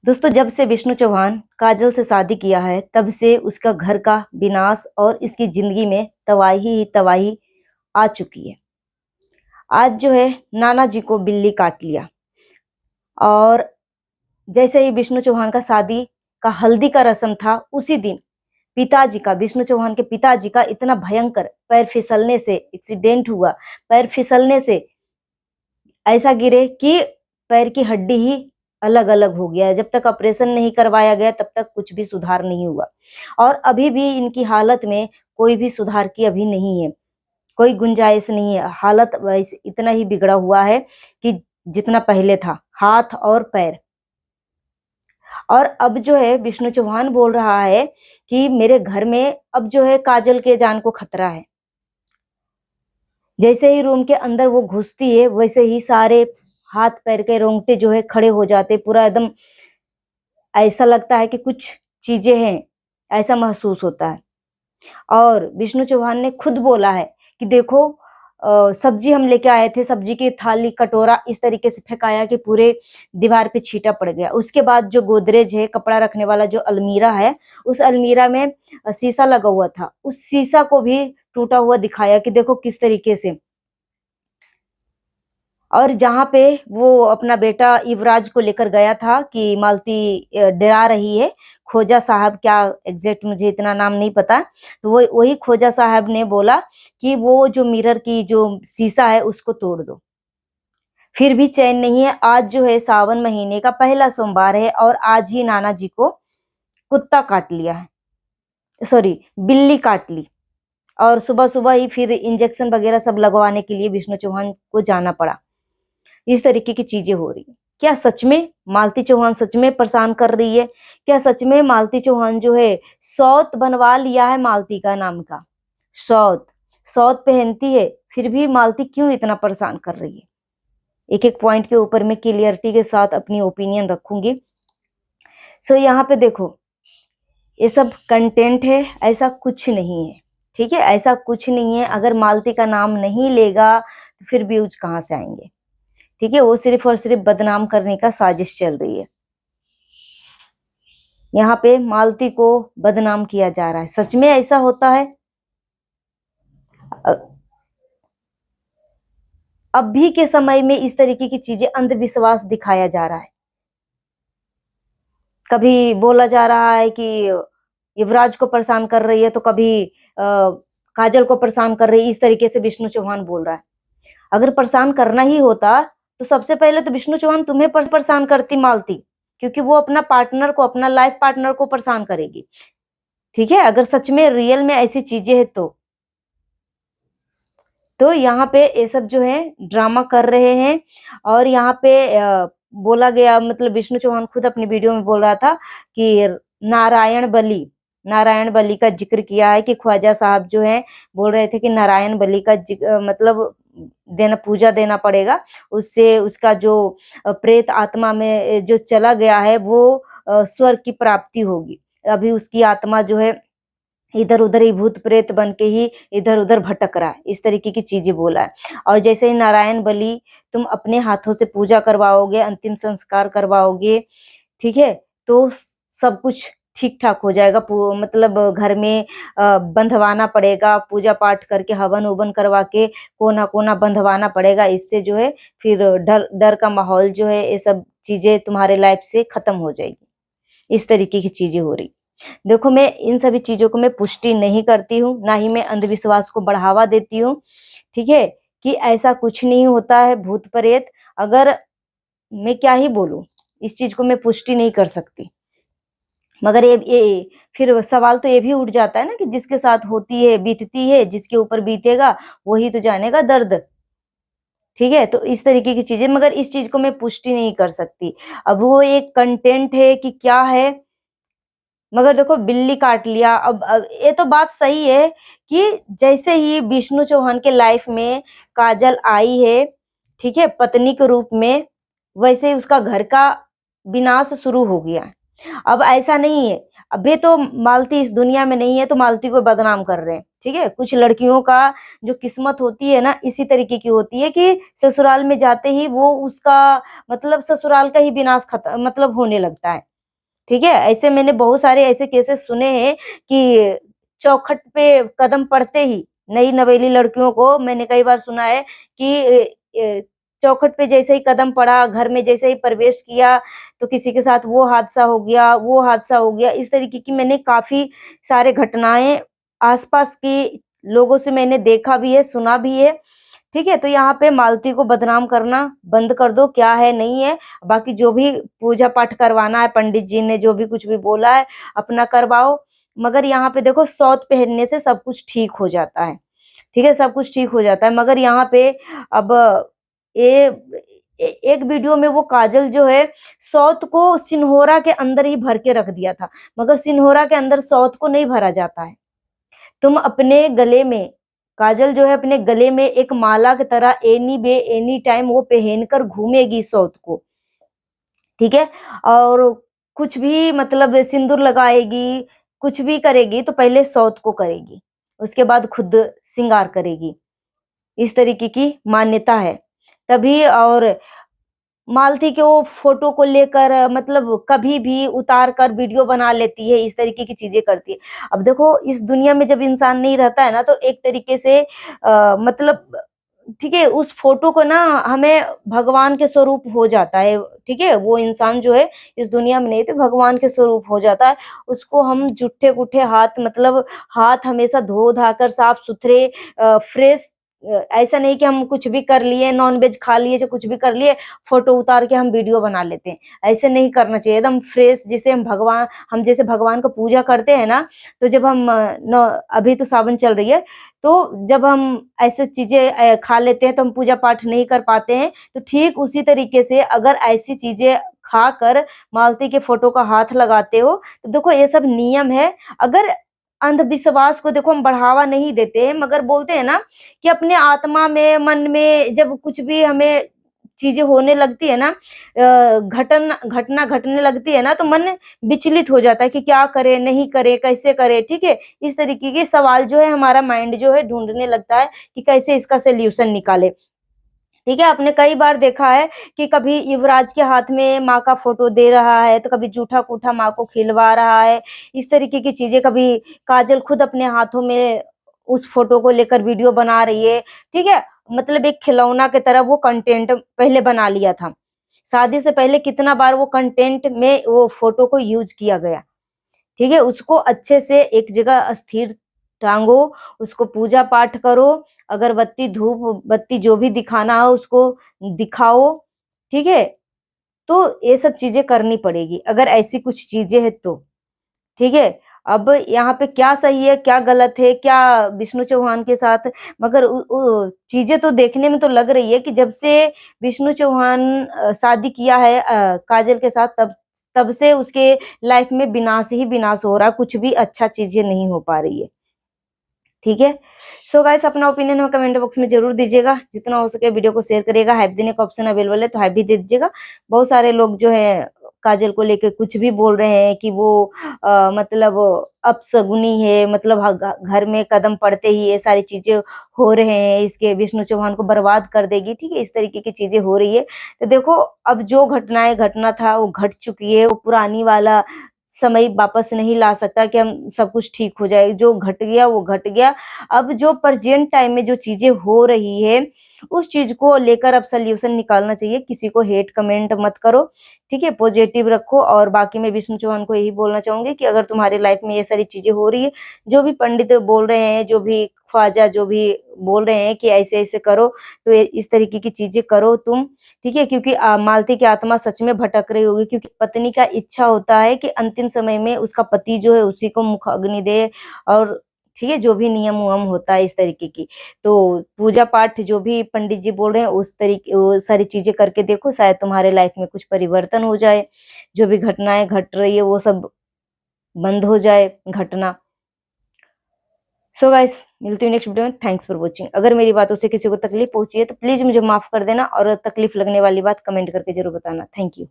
दोस्तों, जब से विष्णु चौहान काजल से शादी किया है, तब से उसका घर का विनाश और इसकी जिंदगी में तबाही ही तबाही आ चुकी है। आज जो है नाना जी को बिल्ली काट लिया। और जैसे ही विष्णु चौहान का शादी का हल्दी का रस्म था, उसी दिन पिताजी का, विष्णु चौहान के पिताजी का इतना भयंकर पैर फिसलने से एक्सीडेंट हुआ। पैर फिसलने से ऐसा गिरे कि पैर की हड्डी ही अलग अलग हो गया है। जब तक ऑपरेशन नहीं करवाया गया तब तक कुछ भी सुधार नहीं हुआ। और अभी भी इनकी हालत में कोई भी सुधार की अभी नहीं है, कोई गुंजाइश नहीं है। हालत वैसे इतना ही बिगड़ा हुआ है कि जितना पहले था, हाथ और पैर। और अब जो है विष्णु चौहान बोल रहा है कि मेरे घर में अब जो है काजल के जान को खतरा है। जैसे ही रूम के अंदर वो घुसती है, वैसे ही सारे हाथ पैर के रोंगटे जो है खड़े हो जाते, पूरा एकदम ऐसा लगता है कि कुछ चीजें हैं, ऐसा महसूस होता है। और विष्णु चौहान ने खुद बोला है कि देखो, सब्जी हम लेके आए थे, सब्जी की थाली कटोरा इस तरीके से फेंकाया कि पूरे दीवार पे छींटा पड़ गया। उसके बाद जो गोदरेज है, कपड़ा रखने वाला जो अलमीरा है, उस अलमीरा में शीशा लगा हुआ था, उस शीशा को भी टूटा हुआ दिखाया कि देखो किस तरीके से। और जहाँ पे वो अपना बेटा युवराज को लेकर गया था कि मालती डरा रही है, खोजा साहब, क्या एग्जैक्ट मुझे इतना नाम नहीं पता, तो वो वही खोजा साहब ने बोला कि वो जो मिरर की जो शीशा है उसको तोड़ दो। फिर भी चैन नहीं है। आज जो है सावन महीने का पहला सोमवार है और आज ही नाना जी को कुत्ता काट लिया है, सॉरी बिल्ली काट ली। और सुबह सुबह ही फिर इंजेक्शन वगैरह सब लगवाने के लिए विष्णु चौहान को जाना पड़ा। इस तरीके की चीजें हो रही है। क्या सच में मालती चौहान सच में परेशान कर रही है? क्या सच में मालती चौहान जो है सौत बनवा लिया है मालती का नाम का? सौत सौत पहनती है, फिर भी मालती क्यों इतना परेशान कर रही है? एक एक पॉइंट के ऊपर मैं क्लियरिटी के साथ अपनी ओपिनियन रखूंगी। सो यहाँ पे देखो, ये सब कंटेंट है, ऐसा कुछ नहीं है। ठीक है, ऐसा कुछ नहीं है। अगर मालती का नाम नहीं लेगा तो फिर व्यूज कहाँ से आएंगे? ठीक है, वो सिर्फ और सिर्फ बदनाम करने का साजिश चल रही है। यहाँ पे मालती को बदनाम किया जा रहा है। सच में ऐसा होता है? अभी के समय में इस तरीके की चीजें, अंधविश्वास दिखाया जा रहा है। कभी बोला जा रहा है कि युवराज को परेशान कर रही है, तो कभी काजल को परेशान कर रही है। इस तरीके से विष्णु चौहान बोल रहा है। अगर परेशान करना ही होता तो सबसे पहले तो विष्णु चौहान तुम्हें परेशान करती मालती, क्योंकि वो अपना पार्टनर को, अपना लाइफ पार्टनर को परेशान करेगी। ठीक है, अगर सच में रियल में ऐसी चीजें हैं तो यहाँ पे ये सब जो है ड्रामा कर रहे हैं। और यहाँ पे बोला गया, मतलब विष्णु चौहान खुद अपनी वीडियो में बोल रहा था कि नारायण बलि का जिक्र किया है कि ख्वाजा साहब जो है बोल रहे थे कि नारायण बलि का मतलब देना, पूजा देना पड़ेगा। उससे उसका जो प्रेत आत्मा में जो चला गया है वो स्वर्ग की प्राप्ति होगी। अभी उसकी आत्मा जो है इधर उधर ही भूत प्रेत बन के ही इधर उधर भटक रहा है। इस तरीके की चीजें बोला है। और जैसे ही नारायण बलि तुम अपने हाथों से पूजा करवाओगे, अंतिम संस्कार करवाओगे, ठीक है, तो सब कुछ ठीक ठाक हो जाएगा। मतलब घर में बंधवाना पड़ेगा, पूजा पाठ करके हवन उवन करवा के कोना कोना बंधवाना पड़ेगा। इससे जो है फिर डर डर का माहौल जो है, ये सब चीजें तुम्हारे लाइफ से खत्म हो जाएगी। इस तरीके की चीजें हो रही। देखो, मैं इन सभी चीजों को मैं पुष्टि नहीं करती हूँ, ना ही मैं अंधविश्वास को बढ़ावा देती हूँ। ठीक है, कि ऐसा कुछ नहीं होता है भूत प्रेत। अगर मैं क्या ही बोलूं, इस चीज को मैं पुष्टि नहीं कर सकती। मगर ये फिर सवाल तो ये भी उठ जाता है ना कि जिसके साथ होती है बीतती है, जिसके ऊपर बीतेगा वही तो जानेगा दर्द। ठीक है, तो इस तरीके की चीजें, मगर इस चीज को मैं पुष्टि नहीं कर सकती। अब वो एक कंटेंट है कि क्या है। मगर देखो, बिल्ली काट लिया। अब ये तो बात सही है कि जैसे ही विष्णु चौहान के लाइफ में काजल आई है, ठीक है, पत्नी के रूप में, वैसे ही उसका घर का विनाश शुरू हो गया है। अब ऐसा नहीं है, अभी तो मालती इस दुनिया में नहीं है तो मालती को बदनाम कर रहे हैं। ठीक है, कुछ लड़कियों का जो किस्मत होती है ना, इसी तरीके की होती है कि ससुराल में जाते ही वो उसका मतलब ससुराल का ही विनाश खत्म मतलब होने लगता है। ठीक है? ऐसे मैंने बहुत सारे ऐसे केसेस सुने हैं कि चौखट पे कदम पड़ते ही नई नवेली लड़कियों को मैंने कई बार सुना है कि चौखट पे जैसे ही कदम पड़ा, घर में जैसे ही प्रवेश किया, तो किसी के साथ वो हादसा हो गया, वो हादसा हो गया। इस तरीके की मैंने काफ़ी सारे घटनाएँ आस-पास के लोगों से मैंने देखा भी है, सुना भी है। ठीक है? तो यहाँ पे मालती को बदनाम करना बंद कर दो, क्या है, नहीं है। बाकी जो भी पूजा-पाठ करवाना है, पंडित जी ने जो भी कुछ भी बोला है, अपना करवाओ। मगर यहाँ पे देखो सौत पहनने से सब कुछ ठीक हो जाता है। ठीक है? सब कुछ ठीक हो जाता है। मगर यहाँ पे अब ए एक वीडियो में वो काजल जो है सौत को सिंहोरा के अंदर ही भर के रख दिया था। मगर सिंहोरा के अंदर सौत को नहीं भरा जाता है। तुम अपने गले में काजल जो है अपने गले में एक माला की तरह एनी वे एनी टाइम वो पहनकर घूमेगी सौत को, ठीक है? और कुछ भी मतलब सिंदूर लगाएगी, कुछ भी करेगी तो पहले सौत को करेगी, उसके बाद खुद श्रृंगार करेगी। इस तरीके की मान्यता है। तभी और मालती के वो फ़ोटो को लेकर मतलब कभी भी उतार कर वीडियो बना लेती है, इस तरीके की चीज़ें करती है। अब देखो इस दुनिया में जब इंसान नहीं रहता है ना तो एक तरीके से मतलब ठीक है, उस फ़ोटो को ना हमें भगवान के स्वरूप हो जाता है, ठीक है? वो इंसान जो है इस दुनिया में नहीं तो भगवान के स्वरूप हो जाता है। उसको हम जुट्ठे-गुट्ठे हाथ मतलब हाथ हमेशा धो-धा कर साफ-सुथरे फ्रेश ऐसा नहीं कि हम कुछ भी कर लिए, नॉन-वेज खा लिए, चाहे कुछ भी कर लिए, फ़ोटो उतार के हम वीडियो बना लेते हैं। ऐसे नहीं करना चाहिए, एकदम फ्रेश जिसे हम जैसे भगवान का पूजा करते हैं ना, तो जब हम न अभी तो सावन चल रही है, तो जब हम ऐसे चीज़ें खा लेते हैं तो हम पूजा-पाठ नहीं कर पाते हैं, तो ठीक उसी तरीके से अगर ऐसी चीज़ें खाकर मालती के फ़ोटो का हाथ लगाते हो, तो देखो ये सब नियम है। अगर अंधविश्वास को देखो हम बढ़ावा नहीं देते हैं, मगर बोलते हैं ना कि अपने आत्मा में, मन में जब कुछ भी हमें चीज़ें होने लगती है ना घटना घटने लगती है ना, तो मन विचलित हो जाता है कि क्या करें, नहीं करें, कैसे करें, ठीक है? इस तरीके के सवाल जो है हमारा माइंड जो है ढूँढने लगता है कि कैसे इसका सॉल्यूशन निकालें। ठीक है, आपने कई बार देखा है कि कभी युवराज के हाथ में माँ का फ़ोटो दे रहा है, तो कभी जूठा-कूठा माँ को खिलवा रहा है। इस तरीके की चीज़ें कभी काजल खुद अपने हाथों में उस फ़ोटो को लेकर वीडियो बना रही है, ठीक है? मतलब एक खिलौना की तरह वो कंटेंट पहले बना लिया था। शादी से पहले कितना बार वो कंटेंट में वो फ़ोटो को यूज़ किया गया। ठीक है? उसको अच्छे से एक जगह स्थिर टाँगो, उसको पूजा-पाठ करो, अगरबत्ती, धूप बत्ती जो भी दिखाना हो उसको दिखाओ, ठीक है? तो ये सब चीज़ें करनी पड़ेगी, अगर ऐसी कुछ चीज़ें हैं तो, ठीक है? अब यहाँ पे क्या सही है, क्या गलत है, क्या विष्णु चौहान के साथ मगर उ चीज़ें तो देखने में तो लग रही है कि जब से विष्णु चौहान शादी किया है काजल के साथ तब तब से उसके लाइफ में विनाश ही विनाश हो रहा है, कुछ भी अच्छा चीज़ें नहीं हो पा रही है। ठीक है? सो गाइस अपना ओपिनियन हमें कमेंट बॉक्स में ज़रूर दीजिएगा। जितना हो सके वीडियो को शेयर करिएगा, हाइप देने का ऑप्शन अवेलेबल है तो हाइप भी दे दीजिएगा। बहुत सारे लोग जो है काजल को लेके कुछ भी बोल रहे हैं कि वो मतलब अपशगुनी है, मतलब ह घ घर में कदम पड़ते ही ये सारी चीज़ें हो रहे हैं, इसके विष्णु चौहान को बर्बाद कर देगी, ठीक है? इस तरीके की चीज़ें हो रही है। तो देखो अब जो घटनाएँ घटना था वो घट चुकी है, वो पुरानी वाला समय वापस नहीं ला सकता कि हम सब कुछ ठीक हो जाए। जो घट गया वो घट गया। अब जो प्रेज़ेंट टाइम में जो चीज़ें हो रही है, उस चीज़ को लेकर अब सॉल्यूशन निकालना चाहिए। किसी को हेट कमेंट मत करो, ठीक है? पॉज़िटिव रखो और बाकी मैं विष्णु चौहान को यही बोलना चाहूँगी कि अगर तुम्हारी लाइफ़ में ये सारी चीज़ें हो रही है, जो भी पंडित बोल रहे हैं, जो भी ख्वाजा जो भी बोल रहे हैं कि ऐसे-ऐसे करो, तो ये इस तरीके की चीज़ें करो तुम, ठीक है? क्योंकि मालती की आत्मा सच में भटक रही होगी क्योंकि पत्नी का इच्छा होता है कि अंतिम समय में उसका पति जो है उसी को मुख अग्नि दे और ठीक है, जो भी नियम-वयम होता है इस तरीके की। तो पूजा-पाठ जो भी पंडित जी बोल रहे हैं उस तरीके वो सारी चीज़ें करके देखो शायद तुम्हारे लाइफ में कुछ परिवर्तन हो जाए। जो भी घटनाएँ घट रही है वो सब बंद हो जाए घटना। सो गाइस मिलती हूँ नेक्स्ट वीडियो में। Thanks for watching. अगर मेरी बातों से किसी को तकलीफ पहुँची है तो प्लीज़ मुझे माफ़ कर देना और तकलीफ लगने वाली बात कमेंट करके ज़रूर बताना। Thank you.